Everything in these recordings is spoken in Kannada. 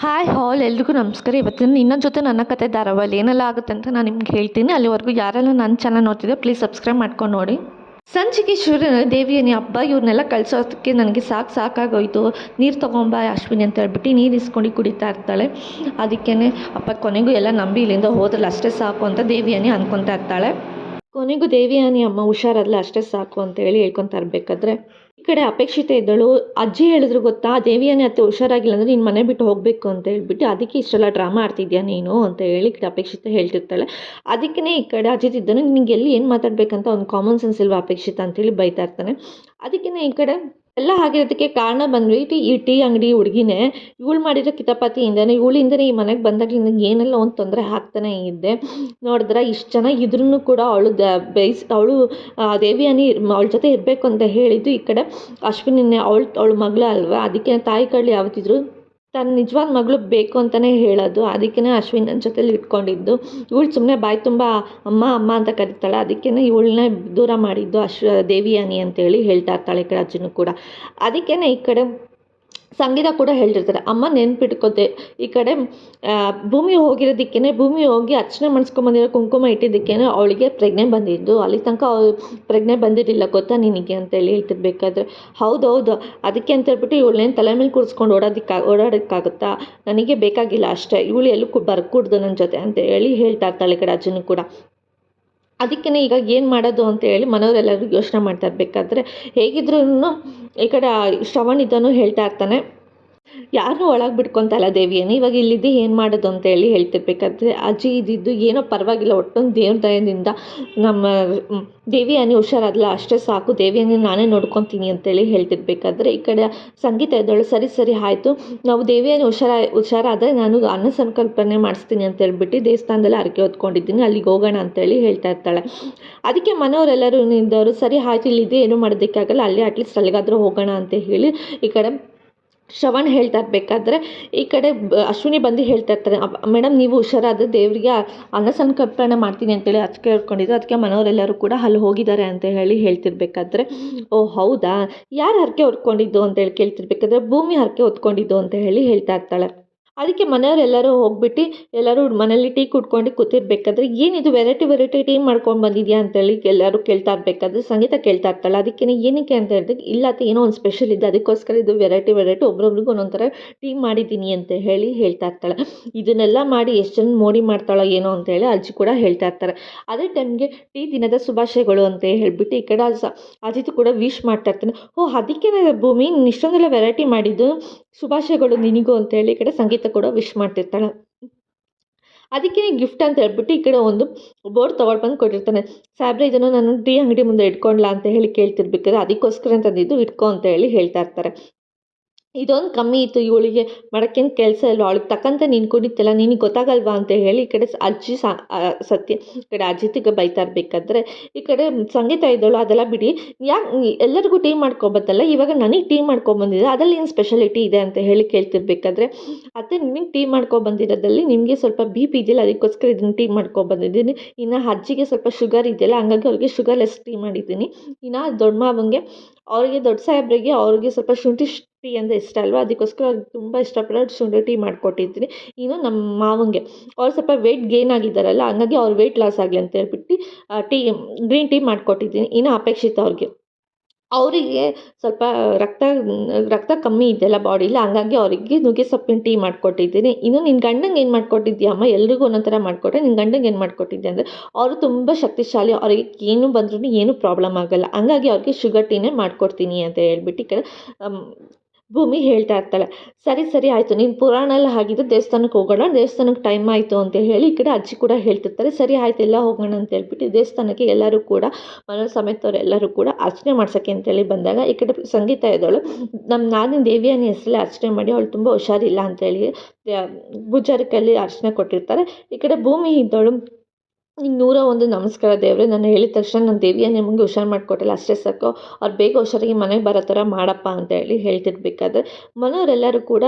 ಹಾಯ್ ಹಾಲ್ ಎಲ್ರಿಗೂ ನಮಸ್ಕಾರ. ಇವತ್ತಿನ ಇನ್ನೊಂದು ಜೊತೆ ನನ್ನ ಕತೆ ಧಾರಾವಾಹಿ ಏನೆಲ್ಲ ಆಗುತ್ತೆ ಅಂತ ನಾನು ನಿಮ್ಗೆ ಹೇಳ್ತೀನಿ. ಅಲ್ಲಿವರೆಗೂ ಯಾರೆಲ್ಲ ನನ್ನ ಚಾನಲ್ ನೋಡ್ತಿದ್ದೆ ಪ್ಲೀಸ್ ಸಬ್ಸ್ಕ್ರೈಬ್ ಮಾಡ್ಕೊಂಡು ನೋಡಿ. ಸಂಚಿಕೆ ಶೂರ್ಯನ ದೇವಿಯನಿ ಹಬ್ಬ ಇವ್ರನ್ನೆಲ್ಲ ಕಳ್ಸೋದಕ್ಕೆ ನನಗೆ ಸಾಕಾಗೋಯ್ತು. ನೀರು ತೊಗೊಂಬ ಅಶ್ವಿನಿ ಅಂತ ಹೇಳ್ಬಿಟ್ಟು ನೀರು ಇಸ್ಕೊಂಡು ಕುಡಿತಾ ಇರ್ತಾಳೆ. ಅದಕ್ಕೇ ಅಪ್ಪ ಕೊನೆಗೂ ಎಲ್ಲ ನಂಬಿ ಇಲ್ಲಿಂದ ಹೋದ್ರಲ್ಲ ಅಷ್ಟೇ ಸಾಕು ಅಂತ ದೇವಿಯನಿ ಅಂದ್ಕೊತಾ ಇರ್ತಾಳೆ. ಕೊನೆಗೂ ದೇವಿಯಾನಿ ಅಮ್ಮ ಹುಷಾರಲ್ಲ ಅಷ್ಟೇ ಸಾಕು ಅಂತೇಳಿ ಹೇಳ್ಕೊತಾ ಇರಬೇಕಾದ್ರೆ ಈ ಕಡೆ ಅಪೇಕ್ಷಿತ ಇದ್ದಳು. ಅಜ್ಜಿ ಹೇಳಿದ್ರು ಗೊತ್ತಾ, ದೇವಿಯಾನಿ ಅತ್ತೆ ಹುಷಾರಾಗಿಲ್ಲ ಅಂದರೆ ನೀನು ಮನೆ ಬಿಟ್ಟು ಹೋಗಬೇಕು ಅಂತ ಹೇಳ್ಬಿಟ್ಟು, ಅದಕ್ಕೆ ಇಷ್ಟೆಲ್ಲ ಡ್ರಾಮಾ ಆಡ್ತಿದ್ಯಾ ನೀನು ಅಂತ ಹೇಳಿ ಈ ಕಡೆ ಅಪೇಕ್ಷಿತ ಹೇಳ್ತಿರ್ತಾಳೆ. ಅದಕ್ಕೇ ಈ ಕಡೆ ಅಜಿತ್ ಇದ್ದಾನೆ, ನಿನಗೆ ಎಲ್ಲಿ ಏನು ಮಾತಾಡಬೇಕಂತ ಒಂದು ಕಾಮನ್ ಸೆನ್ಸ್ ಇಲ್ವಾ ಅಪೇಕ್ಷಿತ ಅಂತೇಳಿ ಬೈತಾ ಇರ್ತಾನೆ. ಅದಕ್ಕೇ ಈ ಕಡೆ ಎಲ್ಲ ಆಗಿರೋದಕ್ಕೆ ಕಾರಣ ಬಂದ್ಬಿಟ್ಟು ಈ ಟೀ ಅಂಗಡಿ ಹುಡುಗಿನೇ. ಇವಳು ಮಾಡಿರೋ ಕಿತಾಪಾತಿಯಿಂದನೇ ಇವಳಿಂದನೇ ಈ ಮನೆಗೆ ಬಂದಾಗಲಿಂದ ಏನೆಲ್ಲ ಒಂದು ತೊಂದರೆ ಆಗ್ತಾನೆ ಇದ್ದೆ. ನೋಡಿದ್ರೆ ಇಷ್ಟು ಜನ ಇದ್ರೂ ಕೂಡ ಅವಳು ಅವಳು ದೇವಿಯಾನಿ ಅವಳ ಜೊತೆ ಇರಬೇಕು ಅಂತ ಹೇಳಿದ್ದು ಈ ಕಡೆ ಅಶ್ವಿನಿನೇ. ಅವಳ ಮಗಳ ಅಲ್ವಾ, ಅದಕ್ಕೆ ತಾಯಿ ಕಳ್ಳಿ ಯಾವತ್ತಿದ್ರು ತನ್ನ ನಿಜವಾದ ಮಗಳು ಬೇಕು ಅಂತಲೇ ಹೇಳೋದು. ಅದಕ್ಕೇ ಅಶ್ವಿನ್ ನನ್ನ ಜೊತೆಲಿ ಇಟ್ಕೊಂಡಿದ್ದು. ಇವಳು ಸುಮ್ಮನೆ ಬಾಯಿ ತುಂಬ ಅಮ್ಮ ಅಮ್ಮ ಅಂತ ಕರೀತಾಳೆ. ಅದಕ್ಕೇ ಇವಳನ್ನ ದೂರ ಮಾಡಿದ್ದು ದೇವಿಯಾನಿ ಅಂತೇಳಿ ಹೇಳ್ತಾ ಇರ್ತಾಳೆ ಈ ಕಡೆ ಅಜ್ಜನೂ ಕೂಡ. ಅದಕ್ಕೇ ಈ ಕಡೆ ಸಂಗೀತ ಕೂಡ ಹೇಳ್ತಿರ್ತಾರೆ, ಅಮ್ಮ ನೆನ್ಪಿಟ್ಕೋತೆ ಈ ಕಡೆ ಭೂಮಿ ಹೋಗಿರೋದಕ್ಕೇ ಭೂಮಿ ಹೋಗಿ ಅರ್ಚನೆ ಮಾಡಿಸ್ಕೊಂಬಂದಿರೋ ಕುಂಕುಮ ಇಟ್ಟಿದ್ದಕ್ಕೇ ಅವಳಿಗೆ ಪ್ರಜ್ಞೆ ಬಂದಿದ್ದು. ಅಲ್ಲಿ ತನಕ ಅವಳು ಪ್ರಜ್ಞೆ ಬಂದಿರಲಿಲ್ಲ ಗೊತ್ತಾ ನಿನಗೆ ಅಂತೇಳಿ ಹೇಳ್ತಿರ್ಬೇಕಾದ್ರೆ, ಹೌದೌದು ಅದಕ್ಕೆ ಅಂತ ಹೇಳ್ಬಿಟ್ಟು ಇವಳನ್ನೇನು ತಲೆ ಮೇಲೆ ಕೂರಿಸ್ಕೊಂಡು ಓಡಾಡೋಕ್ಕಾಗುತ್ತಾ, ನನಗೆ ಬೇಕಾಗಿಲ್ಲ ಅಷ್ಟೇ, ಇವಳು ಎಲ್ಲೂ ಬರ್ಕೂಡ್ದು ನನ್ನ ಜೊತೆ ಅಂತ ಹೇಳಿ ಹೇಳ್ತಾ ಇರ್ತಾಳೆ ಈ ಕಡೆ ಅಜ್ಜನೂ ಕೂಡ. ಅದಕ್ಕೇ ಈಗ ಏನು ಮಾಡೋದು ಅಂತೇಳಿ ಮನೆಯವರೆಲ್ಲರೂ ಯೋಚನೆ ಮಾಡ್ತಾ ಇರಬೇಕಾದ್ರೆ ಹೇಗಿದ್ರೂ ಈ ಕಡೆ ಶ್ರವಣ್ ಇದನ್ನು ಹೇಳ್ತಾ ಇರ್ತಾನೆ, ಯಾರನ್ನೂ ಒಳಗೆ ಬಿಟ್ಕೊತಲ್ಲ ದೇವಿಯನಿ, ಇವಾಗ ಇಲ್ಲಿದ್ದು ಏನು ಮಾಡೋದು ಅಂತೇಳಿ ಹೇಳ್ತಿರ್ಬೇಕಾದ್ರೆ ಅಜ್ಜಿ ಇದ್ದಿದ್ದು ಏನೋ ಪರವಾಗಿಲ್ಲ, ಒಟ್ಟೊಂದು ದೇವ್ರ ದಯದಿಂದ ನಮ್ಮ ದೇವಿಯಾನಿ ಹುಷಾರಾದಲ್ಲ ಅಷ್ಟೇ ಸಾಕು, ದೇವಿಯಾನಿ ನಾನೇ ನೋಡ್ಕೊತೀನಿ ಅಂತೇಳಿ ಹೇಳ್ತಿರ್ಬೇಕಾದ್ರೆ ಈ ಕಡೆ ಸಂಗೀತ ಇದ್ದಳು, ಸರಿ ಆಯಿತು, ನಾವು ದೇವಿಯಾನಿ ಹುಷಾರಾದರೆ ನಾನು ಅನ್ನ ಸಂಕಲ್ಪನೆ ಮಾಡಿಸ್ತೀನಿ ಅಂತ ಹೇಳ್ಬಿಟ್ಟು ದೇವಸ್ಥಾನದಲ್ಲಿ ಹರಕೆ ಹೊತ್ಕೊಂಡಿದ್ದೀನಿ, ಅಲ್ಲಿಗೆ ಹೋಗೋಣ ಅಂತೇಳಿ ಹೇಳ್ತಾ ಇರ್ತಾಳೆ. ಅದಕ್ಕೆ ಮನೆಯವರೆಲ್ಲರೂ ನಿಂದವರು ಸರಿ ಆಯಿತು, ಇಲ್ಲಿದೆ ಏನೂ ಮಾಡೋದಕ್ಕಾಗಲ್ಲ, ಅಲ್ಲಿ ಅಟ್ಲೀಸ್ಟ್ ಅಲ್ಲಿಗಾದರೂ ಹೋಗೋಣ ಅಂತ ಹೇಳಿ ಈ ಕಡೆ ಶ್ರವಣ್ ಹೇಳ್ತಾ ಇರಬೇಕಾದ್ರೆ ಈ ಕಡೆ ಅಶ್ವಿನಿ ಬಂದು ಹೇಳ್ತಾ ಇರ್ತಾರೆ, ಮೇಡಮ್ ನೀವು ಹುಷಾರಾದರೆ ದೇವರಿಗೆ ಅನ್ನ ಸಂಕಲ್ಪನೆ ಮಾಡ್ತೀನಿ ಅಂತೇಳಿ ಅದಕ್ಕೆ ಹೇಳ್ಕೊಂಡಿದ್ದು, ಅದಕ್ಕೆ ಮನೆಯವರೆಲ್ಲರೂ ಕೂಡ ಅಲ್ಲಿ ಹೋಗಿದ್ದಾರೆ ಅಂತ ಹೇಳಿ ಹೇಳ್ತಿರ್ಬೇಕಾದ್ರೆ, ಓ ಹೌದಾ, ಯಾರು ಹರಕೆ ಹೊತ್ಕೊಂಡಿದ್ದು ಅಂತೇಳಿ ಕೇಳ್ತಿರ್ಬೇಕಾದ್ರೆ ಭೂಮಿ ಹರಕೆ ಹೊತ್ಕೊಂಡಿದ್ದು ಅಂತ ಹೇಳಿ ಹೇಳ್ತಾ ಇರ್ತಾಳೆ. ಅದಕ್ಕೆ ಮನೆಯವರೆಲ್ಲರೂ ಹೋಗ್ಬಿಟ್ಟು ಎಲ್ಲರೂ ಮನೇಲಿ ಟೀ ಕುಡ್ಕೊಂಡು ಕೂತಿರ್ಬೇಕಾದ್ರೆ, ಏನಿದು ವೆರೈಟಿ ಟೀ ಮಾಡ್ಕೊಂಡು ಬಂದಿದ್ಯಾ ಅಂತೇಳಿ ಎಲ್ಲರೂ ಕೇಳ್ತಾ ಇರಬೇಕಾದ್ರೆ ಸಂಗೀತ ಕೇಳ್ತಾ ಇರ್ತಾಳೆ. ಅದಕ್ಕೆ ಏನಕ್ಕೆ ಅಂತ ಹೇಳಿದ್ರೆ, ಇಲ್ಲ ಏನೋ ಒಂದು ಸ್ಪೆಷಲ್ ಇದೆ ಅದಕ್ಕೋಸ್ಕರ ಇದು ವೆರೈಟಿ ಒಬ್ರೊಬ್ರಿಗೂ ಒಂದೊಂದು ಥರ ಟೀ ಮಾಡಿದ್ದೀನಿ ಅಂತ ಹೇಳಿ ಹೇಳ್ತಾ ಇರ್ತಾಳೆ. ಇದನ್ನೆಲ್ಲ ಮಾಡಿ ಎಷ್ಟು ಜನ ಮೋಡಿ ಮಾಡ್ತಾಳೋ ಏನೋ ಅಂತೇಳಿ ಅಜ್ಜಿ ಕೂಡ ಹೇಳ್ತಾ ಇರ್ತಾರೆ. ಅದೇ ಟೈಮ್ಗೆ ಟೀ ದಿನದ ಶುಭಾಶಯಗಳು ಅಂತ ಹೇಳ್ಬಿಟ್ಟು ಈ ಕಡೆ ಅಜಿತ್ ಕೂಡ ವಿಶ್ ಮಾಡ್ತಾ ಇರ್ತಾನೆ. ಓ ಅದಕ್ಕೆ ಭೂಮಿ ಇಷ್ಟೊಂದೆಲ್ಲ ವೆರೈಟಿ ಮಾಡಿದ್ದು, ಶುಭಾಶಯಗಳು ನಿನಗೂ ಅಂತ ಹೇಳಿ ಈ ಕಡೆ ಸಂಗೀತ ಕೂಡ ವಿಶ್ ಮಾಡ್ತಿರ್ತಾಳೆ. ಅದಕ್ಕೆ ಗಿಫ್ಟ್ ಅಂತ ಹೇಳ್ಬಿಟ್ಟು ಈ ಕಡೆ ಒಂದು ಬೋರ್ಡ್ ತೊಗೊಂಡು ಬಂದು ಕೊಟ್ಟಿರ್ತಾನೆ. ಸಾಹೇಬ್ರೆ ಇದನ್ನು ನಾನು ಟೀ ಅಂಗಡಿ ಮುಂದೆ ಇಟ್ಕೊಂಡ್ಲಾ ಅಂತ ಹೇಳಿ ಕೇಳ್ತಿರ್ಬೇಕಾದ್ರೆ, ಅದಕ್ಕೋಸ್ಕರ ತಂದಿದ್ದು ಇಟ್ಕೊ ಅಂತ ಹೇಳಿ ಹೇಳ್ತಾ ಇರ್ತಾರೆ. ಇದೊಂದು ಕಮ್ಮಿ ಇತ್ತು, ಇವಳಿಗೆ ಮಾಡೋಕ್ಕೇನು ಕೆಲಸ ಇಲ್ವ, ಅವಳಿಗೆ ತಕ್ಕಂತೆ ನೀನು ಕುಡಿತಲ್ಲ, ನಿನಗೆ ಗೊತ್ತಾಗಲ್ವಾ ಅಂತ ಹೇಳಿ ಈ ಕಡೆ ಅಜ್ಜಿ ಸತ್ಯ ಈ ಕಡೆ ಅಜಿತಿಗೆ ಬೈತಾ ಇರಬೇಕಾದ್ರೆ ಈ ಕಡೆ ಸಂಗೀತ ಇದ್ದಳು, ಅದೆಲ್ಲ ಬಿಡಿ, ಯಾಕೆ ಎಲ್ಲರಿಗೂ ಟೀ ಮಾಡ್ಕೊಬತ್ತಲ್ಲ, ಇವಾಗ ನನಗೆ ಟೀ ಮಾಡ್ಕೊಬಂದಿದೆ ಅದರಲ್ಲಿ ಏನು ಸ್ಪೆಷಾಲಿಟಿ ಇದೆ ಅಂತ ಹೇಳಿ ಕೇಳ್ತಿರ್ಬೇಕಾದ್ರೆ, ಅತ್ತೆ ನಿಮಗೆ ಟೀ ಮಾಡ್ಕೊಬಂದಿರೋದ್ರಲ್ಲಿ ನಿಮಗೆ ಸ್ವಲ್ಪ ಬಿ ಪಿ ಇದೆಯಲ್ಲ ಅದಕ್ಕೋಸ್ಕರ ಇದನ್ನು ಟೀ ಮಾಡ್ಕೊಬಂದಿದ್ದೀನಿ, ಇನ್ನು ಅಜ್ಜಿಗೆ ಸ್ವಲ್ಪ ಶುಗರ್ ಇದೆಯಲ್ಲ ಹಂಗಾಗಿ ಅವ್ರಿಗೆ ಶುಗರ್ಲೆಸ್ ಟೀ ಮಾಡಿದ್ದೀನಿ, ಇನ್ನು ದೊಡ್ಡ ಮಾವಂಗೆ ಅವ್ರಿಗೆ ದೊಡ್ಡ ಸಾಹೇಬ್ರಿಗೆ ಅವ್ರಿಗೆ ಸ್ವಲ್ಪ ಶುಂಠಿ ಟೀ ಅಂದರೆ ಇಷ್ಟ ಅಲ್ವಾ, ಅದಕ್ಕೋಸ್ಕರ ಅವ್ರಿಗೆ ತುಂಬ ಇಷ್ಟಪಡೋ ಶುಂಠಿ ಟೀ ಮಾಡಿಕೊಟ್ಟಿದ್ದೀನಿ. ಇನ್ನು ನಮ್ಮ ಮಾವಂಗೆ ಅವ್ರು ಸ್ವಲ್ಪ ವೆಯ್ಟ್ ಗೇನ್ ಆಗಿದ್ದಾರಲ್ಲ ಹಂಗಾಗಿ ಅವ್ರು ವೆಯ್ಟ್ ಲಾಸ್ ಆಗಲಿ ಅಂತ ಹೇಳ್ಬಿಟ್ಟು ಗ್ರೀನ್ ಟೀ ಮಾಡಿಕೊಟ್ಟಿದ್ದೀನಿ. ಇನ್ನು ಅಪೇಕ್ಷಿತ ಅವರಿಗೆ ಸ್ವಲ್ಪ ರಕ್ತ ಕಮ್ಮಿ ಇದೆಯಲ್ಲ ಬಾಡಿಲಿ, ಹಂಗಾಗಿ ಅವರಿಗೆ ನುಗ್ಗೆ ಸೊಪ್ಪಿನ ಟೀ ಮಾಡಿಕೊಟ್ಟಿದ್ದೀನಿ. ಇನ್ನು ನಿನ್ನ ಗಂಡಂಗೆ ಏನು ಮಾಡಿಕೊಟ್ಟಿದ್ದೀಯ ಅಮ್ಮ, ಎಲ್ರಿಗೂ ಒಂದೊಂದು ಥರ ಮಾಡಿಕೊಟ್ಟೆ, ನಿನ್ನ ಗಂಡಂಗೆ ಏನು ಮಾಡಿಕೊಟ್ಟಿದ್ದೆ ಅಂದರೆ ಅವರು ತುಂಬ ಶಕ್ತಿಶಾಲಿ, ಅವರಿಗೆ ಏನು ಬಂದ್ರೂ ಏನೂ ಪ್ರಾಬ್ಲಮ್ ಆಗೋಲ್ಲ, ಹಂಗಾಗಿ ಅವ್ರಿಗೆ ಶುಗರ್ ಟೀನೇ ಮಾಡಿಕೊಡ್ತೀನಿ ಅಂತ ಹೇಳ್ಬಿಟ್ಟು ಈ ಕಡೆ ಭೂಮಿ ಹೇಳ್ತಾ ಇರ್ತಾಳೆ. ಸರಿ ಆಯಿತು, ನೀನು ಪುರಾಣ ಎಲ್ಲ ಆಗಿದ್ದು ದೇವಸ್ಥಾನಕ್ಕೆ ಹೋಗೋಣ, ದೇವಸ್ಥಾನಕ್ಕೆ ಟೈಮ್ ಆಯಿತು ಅಂತ ಹೇಳಿ ಈ ಕಡೆ ಅಜ್ಜಿ ಕೂಡ ಹೇಳ್ತಿರ್ತಾರೆ. ಸರಿ ಆಯಿತು ಎಲ್ಲ ಹೋಗೋಣ ಅಂತ ಹೇಳ್ಬಿಟ್ಟು ದೇವಸ್ಥಾನಕ್ಕೆ ಎಲ್ಲರೂ ಕೂಡ ಮನೆ ಸಮೇತವ್ರು ಎಲ್ಲರೂ ಕೂಡ ಅರ್ಚನೆ ಮಾಡ್ಸೋಕ್ಕೆ ಅಂತೇಳಿ ಬಂದಾಗ ಈ ಕಡೆ ಸಂಗೀತ ಇದ್ದವಳು, ನಾನಿನ ದೇವಿಯಾನಿ ಹೆಸರಲ್ಲಿ ಅರ್ಚನೆ ಮಾಡಿ ಅವಳು ತುಂಬ ಹುಷಾರಿಲ್ಲ ಅಂತೇಳಿ ಪೂಜಾರಿ ಕೈಯಲ್ಲಿ ಅರ್ಚನೆ ಕೊಟ್ಟಿರ್ತಾರೆ. ಈ ಕಡೆ ಭೂಮಿ ಇದ್ದವಳು, ಈಗ 101 ನಮಸ್ಕಾರ ದೇವ್ರೆ, ನಾನು ಹೇಳಿದ ತಕ್ಷಣ ನಾನು ದೇವಿಯ ನಿಮಗೆ ಹುಷಾರು ಮಾಡಿಕೊಟ್ಟಿಲ್ಲ, ಅಷ್ಟೇ ಸಾಕು. ಅವ್ರು ಬೇಗ ಹುಷಾರಾಗಿ ಮನೆಗೆ ಬರೋ ಥರ ಮಾಡಪ್ಪ ಅಂತ ಹೇಳಿ ಹೇಳ್ತಿರ್ಬೇಕಾದ್ರೆ ಮನೆಯವರೆಲ್ಲರೂ ಕೂಡ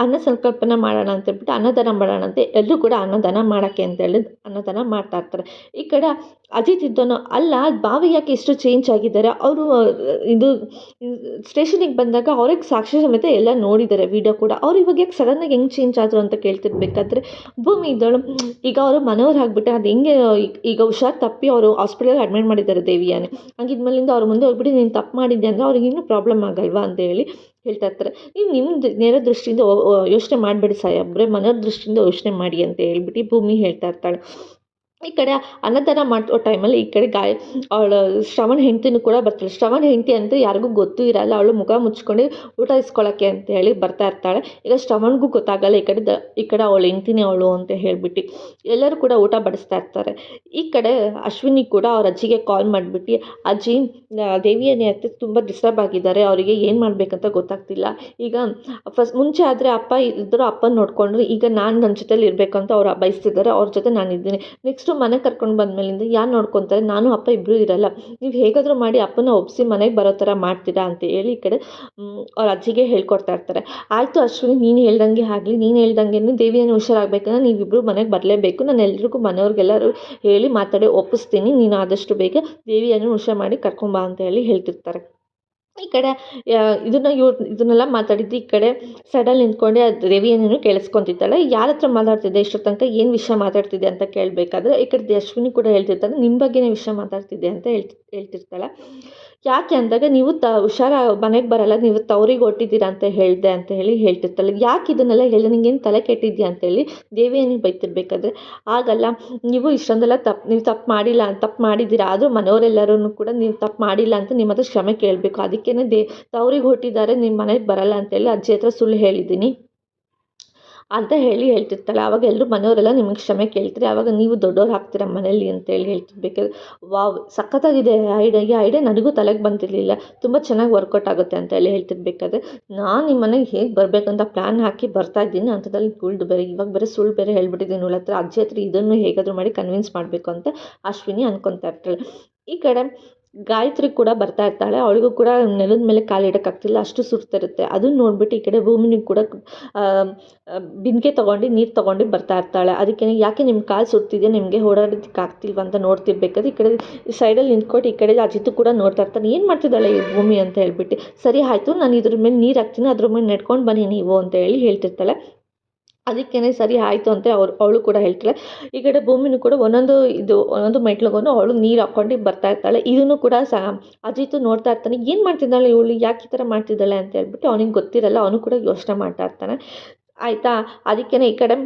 ಅನ್ನ ಸಂಕಲ್ಪನ ಮಾಡೋಣ ಅಂತ ಹೇಳ್ಬಿಟ್ಟು ಅನ್ನದಾನ ಮಾಡೋಣ ಅಂತ ಎಲ್ಲರೂ ಕೂಡ ಅನ್ನದಾನ ಮಾಡೋಕ್ಕೆ ಅಂತೇಳಿ ಅನ್ನದಾನ ಮಾಡ್ತಾ ಇರ್ತಾರೆ. ಈ ಕಡೆ ಅಜಿತ್ ಇದ್ದವನು, ಅಲ್ಲ ಬಾವಿ ಯಾಕೆ ಇಷ್ಟು ಚೇಂಜ್ ಆಗಿದ್ದಾರೆ ಅವರು, ಇದು ಸ್ಟೇಷನಿಗೆ ಬಂದಾಗ ಅವ್ರಿಗೆ ಸಾಕ್ಷಿ ಸಮೇತ ಎಲ್ಲ ನೋಡಿದ್ದಾರೆ ವಿಡಿಯೋ ಕೂಡ, ಅವ್ರು ಇವಾಗ ಯಾಕೆ ಸಡನ್ನಾಗಿ ಹೆಂಗೆ ಚೇಂಜ್ ಆದರು ಅಂತ ಕೇಳ್ತಿರ್ಬೇಕಾದ್ರೆ ಭೂಮಿ ಇದ್ದವಳು, ಈಗ ಅವರು ಮನೆಯವ್ರು ಆಗಿಬಿಟ್ಟು ಅದು ಹೆಂಗೆ ಈಗ ಹುಷಾರು ತಪ್ಪಿ ಅವರು ಹಾಸ್ಪಿಟಲ್ಗೆ ಅಡ್ಮಿಟ್ ಮಾಡಿದ್ದಾರೆ ದೇವಿಯಾನೆ, ಹಂಗಿದ್ಮೇಲಿಂದ ಅವ್ರ ಮುಂದೆ ಹೋಗ್ಬಿಟ್ಟು ನೀನು ತಪ್ಪು ಮಾಡಿದ್ದೆ ಅಂದರೆ ಅವ್ರಿಗೆ ಇನ್ನೂ ಪ್ರಾಬ್ಲಮ್ ಆಗಲ್ವಾ ಅಂತ ಹೇಳಿ ಹೇಳ್ತಾ ಇರ್ತಾರೆ. ನೀವು ನಿಮ್ಮದು ನೇರ ದೃಷ್ಟಿಯಿಂದ ಯೋಚನೆ ಮಾಡಬೇಡಿ ಸಾಯಬ್ರೆ, ಮನೆಯವ್ರ ದೃಷ್ಟಿಯಿಂದ ಯೋಚನೆ ಮಾಡಿ ಅಂತ ಹೇಳ್ಬಿಟ್ಟು ಭೂಮಿ ಹೇಳ್ತಾ ಇರ್ತಾಳೆ. ಈ ಕಡೆ ಅನ್ನದಾನ ಮಾಡೋ ಟೈಮಲ್ಲಿ ಈ ಕಡೆ ಅವಳು ಶ್ರವಣ್ ಹೆಂಡ್ತಿನೂ ಕೂಡ ಬರ್ತಾಳೆ. ಶ್ರವಣ್ ಹೆಂಡ್ತಿ ಅಂತ ಯಾರಿಗೂ ಗೊತ್ತೂ ಇರಲ್ಲ, ಅವಳು ಮುಖ ಮುಚ್ಕೊಂಡು ಊಟ ಇಸ್ಕೊಳ್ಳೋಕ್ಕೆ ಅಂತ ಹೇಳಿ ಬರ್ತಾ ಇರ್ತಾಳೆ. ಈಗ ಶ್ರವಣ್ಗೂ ಗೊತ್ತಾಗಲ್ಲ ಈ ಕಡೆ ಅವಳು ಹೆಂಡ್ತಿನೇ ಅವಳು ಅಂತ ಹೇಳ್ಬಿಟ್ಟು ಎಲ್ಲರೂ ಕೂಡ ಊಟ ಬಡಿಸ್ತಾ ಇರ್ತಾರೆ. ಈ ಕಡೆ ಅಶ್ವಿನಿ ಕೂಡ ಅವ್ರ ಅಜ್ಜಿಗೆ ಕಾಲ್ ಮಾಡಿಬಿಟ್ಟು, ಅಜ್ಜಿ ದೇವಿಯನೇ ಅತ್ತೆ ತುಂಬ ಡಿಸ್ಟರ್ಬ್ ಆಗಿದ್ದಾರೆ, ಅವರಿಗೆ ಏನು ಮಾಡಬೇಕಂತ ಗೊತ್ತಾಗ್ತಿಲ್ಲ. ಈಗ ಮುಂಚೆ ಆದರೆ ಅಪ್ಪ ಇದ್ದರು, ಅಪ್ಪನ ನೋಡಿಕೊಂಡ್ರು, ಈಗ ನಾನು ನನ್ನ ಜೊತೆಲಿ ಇರಬೇಕು ಅಂತ ಅವ್ರು ಬಯಸ್ತಿದ್ದಾರೆ, ಅವ್ರ ಜೊತೆ ನಾನಿದ್ದೀನಿ. ನೆಕ್ಸ್ಟು ಮನೆ ಕರ್ಕೊಂಡು ಬಂದಮೇಲಿಂದ ಯಾರು ನೋಡ್ಕೊತಾರೆ, ನಾನು ಅಪ್ಪ ಇಬ್ಬರೂ ಇರಲ್ಲ, ನೀವು ಹೇಗಾದರೂ ಮಾಡಿ ಅಪ್ಪನ ಒಪ್ಪಿಸಿ ಮನೆಗೆ ಬರೋ ಥರ ಮಾಡ್ತೀರಾ ಅಂತ ಹೇಳಿ ಈ ಕಡೆ ಅವ್ರ ಅಜ್ಜಿಗೆ ಹೇಳ್ಕೊಡ್ತಾ ಇರ್ತಾರೆ. ಆಯಿತು ಅಶ್ವಿನಿ, ನೀನು ಹೇಳ್ದಂಗೆ ಆಗಲಿ, ನೀನು ಹೇಳ್ದಂಗೆ ದೇವಿಯನ್ನು ಹುಷಾರಾಗಬೇಕಂದ್ರೆ ನೀವಿಬ್ಬರು ಮನೆಗೆ ಬರಲೇಬೇಕು, ನಾನು ಎಲ್ರಿಗೂ ಮನೆಯವ್ರಿಗೆಲ್ಲರೂ ಹೇಳಿ ಮಾತಾಡಿ ಒಪ್ಪಿಸ್ತೀನಿ, ನೀನು ಆದಷ್ಟು ಬೇಗ ದೇವಿಯನ್ನು ಹುಷಾರು ಮಾಡಿ ಕರ್ಕೊಂಬಾ ಅಂತ ಹೇಳಿ ಹೇಳ್ತಿರ್ತಾರೆ. ಈ ಕಡೆ ಇದನ್ನೆಲ್ಲ ಮಾತಾಡಿದ್ದು ಈ ಕಡೆ ಸೈಡಲ್ಲಿ ನಿಂತ್ಕೊಂಡೆ ದೇವಿಯನ್ನೇನು ಕೇಳಿಸ್ಕೊತಿದ್ದಾಳೆ. ಯಾರ ಹತ್ರ ಮಾತಾಡ್ತಿದ್ದೆ ಇಷ್ಟೊತ್ತು ತನಕ, ಏನು ವಿಷಯ ಮಾತಾಡ್ತಿದ್ದೆ ಅಂತ ಕೇಳಬೇಕಾದ್ರೆ ಈ ಕಡೆ ಅಶ್ವಿನಿ ಕೂಡ ಹೇಳ್ತಿರ್ತಾಳೆ, ನಿಮ್ಮ ಬಗ್ಗೆನೇ ವಿಷಯ ಮಾತಾಡ್ತಿದ್ದೆ ಅಂತ ಹೇಳ್ತಿರ್ತಾಳೆ. ಯಾಕೆ ಅಂದಾಗ, ನೀವು ಮನೆಗೆ ಬರಲ್ಲ, ನೀವು ತವರಿಗೆ ಹೊಟ್ಟಿದ್ದೀರಾ ಅಂತ ಹೇಳಿದೆ ಅಂತ ಹೇಳಿ ಹೇಳ್ತಿರ್ತಾಳೆ. ಯಾಕೆ ಇದನ್ನೆಲ್ಲ ಹೇಳಿದೆ, ನಿಂಗೇನು ತಲೆ ಕೆಟ್ಟಿದ್ಯಾ ಅಂತೇಳಿ ದೇವಿಯನಿಗೆ ಬೈತಿರ್ಬೇಕಾದ್ರೆ, ಆಗಲ್ಲ ನೀವು ಇಷ್ಟೊಂದೆಲ್ಲ ನೀವು ತಪ್ಪು ಮಾಡಿದ್ದೀರಾ, ಆದರೂ ಮನೆಯವರೆಲ್ಲರೂ ಕೂಡ ನೀವು ತಪ್ಪು ಮಾಡಿಲ್ಲ ಅಂತ ನಿಮ್ಮ ಹತ್ರ ಕ್ಷಮೆ ಕೇಳಬೇಕು, ಅದಕ್ಕೇ ತವರಿಗೆ ಹೊಟ್ಟಿದ್ದಾರೆ, ನಿಮ್ಮ ಮನೆಗೆ ಬರಲ್ಲ ಅಂತೇಳಿ ಅಜ್ಜಿ ಹತ್ರ ಸುಳ್ಳು ಹೇಳಿದ್ದೀನಿ ಅಂತ ಹೇಳ್ತಿರ್ತಾಳೆ. ಆವಾಗ ಎಲ್ಲರೂ ಮನೆಯವರೆಲ್ಲ ನಿಮಗೆ ಕ್ಷಮೆ ಕೇಳ್ತೀರಿ, ಆವಾಗ ನೀವು ದೊಡ್ಡವ್ರು ಆಗ್ತೀರ ಮನೇಲಿ ಅಂತೇಳಿ ಹೇಳ್ತಿರ್ಬೇಕಾದ್ರೆ, ವಾವ್ ಸಖತ್ತಾಗಿದೆ ಈ ಐಡಿಯಾ ನನಗೂ ತಲೆಗೆ ಬಂದಿರಲಿಲ್ಲ, ತುಂಬ ಚೆನ್ನಾಗಿ ವರ್ಕೌಟ್ ಆಗುತ್ತೆ ಅಂತ ಹೇಳ್ತಿರ್ಬೇಕಾದ್ರೆ, ನಾನು ನಿಮ್ಮ ಮನೆಗೆ ಹೇಗೆ ಬರಬೇಕಂತ ಪ್ಲ್ಯಾನ್ ಹಾಕಿ ಬರ್ತಾ ಇದ್ದೀನಿ, ಅಂಥದ್ರಲ್ಲಿ ಇವಾಗ ಬೇರೆ ಸುಳ್ಳು ಬೇರೆ ಹೇಳ್ಬಿಟ್ಟಿದ್ದೀನಿ ಇವಳ ಹತ್ರ, ಅಜ್ಜಿ ಹತ್ರ ಇದನ್ನು ಹೇಗಾದರೂ ಮಾಡಿ ಕನ್ವಿನ್ಸ್ ಮಾಡಬೇಕು ಅಂತ ಅಶ್ವಿನಿ ಅನ್ಕೊತಾ ಇರ್ತಾಳೆ. ಈ ಕಡೆ ಗಾಯತ್ರಿ ಕೂಡ ಬರ್ತಾ ಇರ್ತಾಳೆ, ಅವಳಿಗೂ ಕೂಡ ನೆಲದ ಮೇಲೆ ಕಾಲಿಡೋಕ್ಕಾಗ್ತಿಲ್ಲ, ಅಷ್ಟು ಸುಡ್ತಿರುತ್ತೆ. ಅದನ್ನು ನೋಡ್ಬಿಟ್ಟು ಈ ಕಡೆ ಭೂಮಿನಿಗೆ ಕೂಡ ಬಿಂದಿಗೆ ತೊಗೊಂಡು ನೀರು ತೊಗೊಂಡು ಬರ್ತಾ ಇರ್ತಾಳೆ. ಅದಕ್ಕೆ ಯಾಕೆ ನಿಮ್ಮ ಕಾಲು ಸುಡ್ತಿದೆಯಾ, ನಿಮಗೆ ಓಡಾಡೋದಕ್ಕೆ ಆಗ್ತಿಲ್ವ ಅಂತ ನೋಡ್ತಿರ್ಬೇಕಾದ್ರೆ ಈ ಕಡೆ ಸೈಡಲ್ಲಿ ನಿಂತ್ಕೊಂಡು ಈ ಕಡೆ ಅಜಿತ್ತು ಕೂಡ ನೋಡ್ತಾ ಇರ್ತಾನೆ, ಏನು ಮಾಡ್ತಿದ್ದಾಳೆ ಈ ಭೂಮಿ ಅಂತ ಹೇಳ್ಬಿಟ್ಟು. ಸರಿ ಆಯಿತು, ನಾನು ಇದ್ರ ಮೇಲೆ ನೀರು ಹಾಕ್ತೀನಿ, ಅದ್ರ ಮೇಲೆ ನೆಡ್ಕೊಂಡು ಬನ್ನಿ ನೀವು ಅಂತ ಹೇಳ್ತಿರ್ತಾಳೆ. ಅದಕ್ಕೇ ಸರಿ ಆಯಿತು ಅಂತ ಅವಳು ಕೂಡ ಹೇಳ್ತಾಳೆ. ಈ ಕಡೆ ಭೂಮಿನೂ ಕೂಡ ಒಂದೊಂದು ಮೆಟ್ಲಿಗೊಂದು ಅವಳು ನೀರು ಹಾಕ್ಕೊಂಡು ಬರ್ತಾ ಇರ್ತಾಳೆ. ಇದನ್ನು ಕೂಡ ಅಜಿತ್ ನೋಡ್ತಾ ಇರ್ತಾನೆ, ಏನು ಮಾಡ್ತಿದ್ದಾಳೆ ಇವಳು, ಯಾಕೆ ಈ ಥರ ಮಾಡ್ತಿದ್ದಾಳೆ ಅಂತ ಹೇಳ್ಬಿಟ್ಟು ಅವನಿಗೆ ಗೊತ್ತಿರಲ್ಲ, ಅವನು ಕೂಡ ಯೋಚನೆ ಮಾಡ್ತಾ ಇರ್ತಾನೆ. ಆಯಿತಾ, ಅದಕ್ಕೇ ಈ ಕಡೆ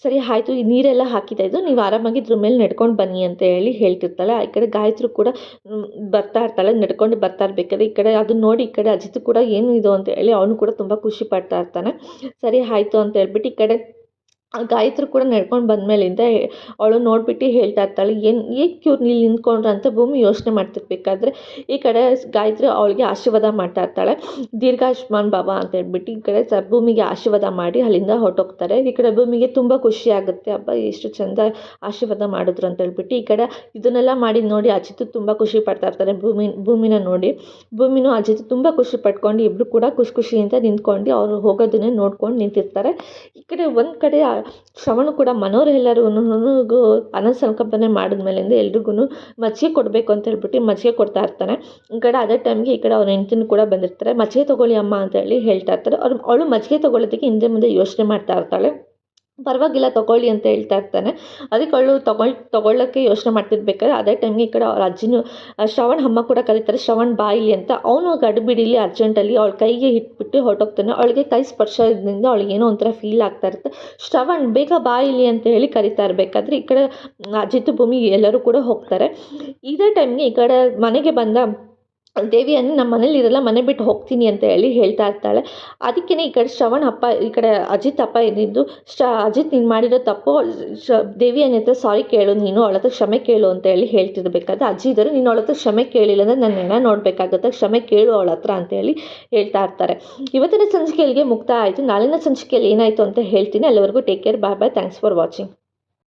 ಸರಿ ಆಯಿತು, ಈ ನೀರೆಲ್ಲ ಹಾಕಿದ್ದಾಯಿತು, ನೀವು ಆರಾಮಾಗಿ ಇದ್ರ ಮೇಲೆ ನಡ್ಕೊಂಡು ಬನ್ನಿ ಅಂತ ಹೇಳ್ತಿರ್ತಾಳೆ. ಈ ಕಡೆ ಗಾಯತ್ರಿ ಕೂಡ ಬರ್ತಾ ಇರ್ತಾಳೆ, ನಡ್ಕೊಂಡು ಬರ್ತಾ ಇರ್ಬೇಕಾದ್ರೆ ಈ ಕಡೆ ಅದನ್ನ ನೋಡಿ ಈ ಕಡೆ ಅಜಿತ್ ಕೂಡ ಏನು ಇದು ಅಂತ ಹೇಳಿ ಅವನು ಕೂಡ ತುಂಬ ಖುಷಿ ಪಡ್ತಾ ಇರ್ತಾನೆ. ಸರಿ ಆಯಿತು ಅಂತ ಹೇಳ್ಬಿಟ್ಟು ಈ ಕಡೆ ಗಾಯತ್ರಿ ಕೂಡ ನಡ್ಕೊಂಡು ಬಂದಮೇಲಿಂದ ಅವಳು ನೋಡ್ಬಿಟ್ಟು ಹೇಳ್ತಾ ಇರ್ತಾಳೆ, ಏಕೆ ಇವ್ರು ಇಲ್ಲಿ ನಿಂತ್ಕೊಂಡ್ರು ಅಂತ ಭೂಮಿ ಯೋಚನೆ ಮಾಡ್ತಿರ್ಬೇಕಾದ್ರೆ ಈ ಕಡೆ ಗಾಯತ್ರಿ ಅವಳಿಗೆ ಆಶೀರ್ವಾದ ಮಾಡ್ತಾ ಇರ್ತಾಳೆ. ದೀರ್ಘಾಯುಷ್ಮಾನ್ ಬಾಬಾ ಅಂತ ಹೇಳ್ಬಿಟ್ಟು ಈ ಕಡೆ ಭೂಮಿಗೆ ಆಶೀರ್ವಾದ ಮಾಡಿ ಅಲ್ಲಿಂದ ಹೊರಟೋಗ್ತಾರೆ. ಈ ಕಡೆ ಭೂಮಿಗೆ ತುಂಬ ಖುಷಿ ಆಗುತ್ತೆ, ಹಬ್ಬ ಎಷ್ಟು ಚೆಂದ ಆಶೀರ್ವಾದ ಮಾಡಿದ್ರು ಅಂತ ಹೇಳ್ಬಿಟ್ಟು. ಈ ಕಡೆ ಇದನ್ನೆಲ್ಲ ಮಾಡಿ ನೋಡಿ ಅಜಿತ್ ತುಂಬ ಖುಷಿ ಪಡ್ತಾ ಇರ್ತಾರೆ ಭೂಮಿನ ನೋಡಿ. ಭೂಮಿನೂ ಅಜಿತ್ ತುಂಬ ಖುಷಿ ಪಡ್ಕೊಂಡು ಇಬ್ಬರು ಕೂಡ ಖುಷಿಯಿಂದ ನಿಂತ್ಕೊಂಡು ಅವರು ಹೋಗೋದನ್ನೇ ನೋಡ್ಕೊಂಡು ನಿಂತಿರ್ತಾರೆ. ಈ ಕಡೆ ಒಂದು ಕಡೆ ಶ್ರವಣ್ ಕೂಡ ಮನೆಯವರೆಲ್ಲರೂ ಅನ್ನ ಸಂಕಲ್ಪನೆ ಮಾಡಿದ್ಮೇಲಿಂದ ಎಲ್ರಿಗೂ ಮಜ್ಜಿಗೆ ಕೊಡಬೇಕು ಅಂತ ಹೇಳ್ಬಿಟ್ಟು ಮಜ್ಜಿಗೆ ಕೊಡ್ತಾ ಇರ್ತಾನೆ. ಈ ಕಡೆ ಅದೇ ಟೈಮ್ಗೆ ಈ ಕಡೆ ಅವ್ರ ಹೆಂಡ್ತಿನೂ ಕೂಡ ಬಂದಿರ್ತಾರೆ. ಮಜ್ಜಿಗೆ ತೊಗೊಳ್ಳಿ ಅಮ್ಮ ಅಂತ ಹೇಳ್ತಾ ಇರ್ತಾರೆ. ಅವಳು ಮಜ್ಜಿಗೆ ತೊಗೊಳ್ಳೋದಕ್ಕೆ ಹಿಂದೆ ಮುಂದೆ ಯೋಚನೆ ಮಾಡ್ತಾ ಇರ್ತಾಳೆ. ಪರವಾಗಿಲ್ಲ ತೊಗೊಳ್ಳಿ ಅಂತ ಹೇಳ್ತಾ ಇರ್ತಾನೆ. ಅದಕ್ಕೆ ಅವಳು ತೊಗೊಳ್ಳೋಕ್ಕೆ ಯೋಚನೆ ಮಾಡ್ತಿರ್ಬೇಕಾದ್ರೆ ಅದೇ ಟೈಮ್ಗೆ ಈ ಕಡೆ ಅವ್ರ ಅಜ್ಜಿನೂ ಶ್ರವಣ್ ಅಮ್ಮ ಕೂಡ ಕರೀತಾರೆ, ಶ್ರವಣ್ ಬಾಯಿಲಿ ಅಂತ. ಅವನು ಗಡಿಬಿಡಿಲಿ ಅರ್ಜೆಂಟಲ್ಲಿ ಅವಳ ಕೈಗೆ ಇಟ್ಬಿಟ್ಟು ಹೊರಟೋಗ್ತಾನೆ. ಅವಳಿಗೆ ಕೈ ಸ್ಪರ್ಶದಿಂದ ಅವಳಿಗೆ ಏನೋ ಒಂಥರ ಫೀಲ್ ಆಗ್ತಾ ಇರುತ್ತೆ. ಶ್ರವಣ್ ಬೇಗ ಬಾಯಿಲಿ ಅಂತ ಹೇಳಿ ಕರಿತಾ ಇರಬೇಕಾದ್ರೆ ಈ ಕಡೆ ಅಜಿತ್ ಭೂಮಿ ಎಲ್ಲರೂ ಕೂಡ ಹೋಗ್ತಾರೆ. ಇದೇ ಟೈಮ್ಗೆ ಈ ಕಡೆ ಮನೆಗೆ ಬಂದ ದೇವಿಯನ್ನು ನಮ್ಮ ಮನೇಲಿ ಇರಲ್ಲ, ಮನೆ ಬಿಟ್ಟು ಹೋಗ್ತೀನಿ ಅಂತ ಹೇಳ್ತಾ ಇರ್ತಾಳೆ. ಅದಕ್ಕೇ ಈ ಕಡೆ ಶ್ರವಣ್ ಅಪ್ಪ ಈ ಕಡೆ ಅಜಿತ್ ಅಪ್ಪ ಏನಿದ್ದು, ಅಜಿತ್ ನೀನು ಮಾಡಿರೋ ತಪ್ಪು ದೇವಿಯನ್ನ ಹತ್ರ ಸಾರಿ ಕೇಳು, ನೀನು ಅವಳ ಹತ್ರ ಕ್ಷಮೆ ಕೇಳು ಅಂತ ಹೇಳ್ತಿರ್ಬೇಕಾದ್ರೆ ಅಜ್ಜಿ ಇದ್ದರು, ನೀನು ಅವಳ ಹತ್ರ ಕ್ಷಮೆ ಕೇಳಿಲ್ಲ ಅಂದರೆ ನನ್ನ ನೋಡಬೇಕಾಗುತ್ತೆ, ಕ್ಷಮೆ ಕೇಳು ಅವಳ ಹತ್ರ ಅಂತ ಹೇಳ್ತಾ ಇರ್ತಾರೆ. ಇವತ್ತಿನ ಸಂಚಿಕೆಯಲ್ಲಿಗೆ ಮುಕ್ತಾಯ ಆಯಿತು. ನಾಳಿನ ಸಂಚಿಕೆಯಲ್ಲಿ ಏನಾಯಿತು ಅಂತ ಹೇಳ್ತೀನಿ. ಅಲ್ಲಿವರೆಗೂ take care, bye bye, thanks for watching.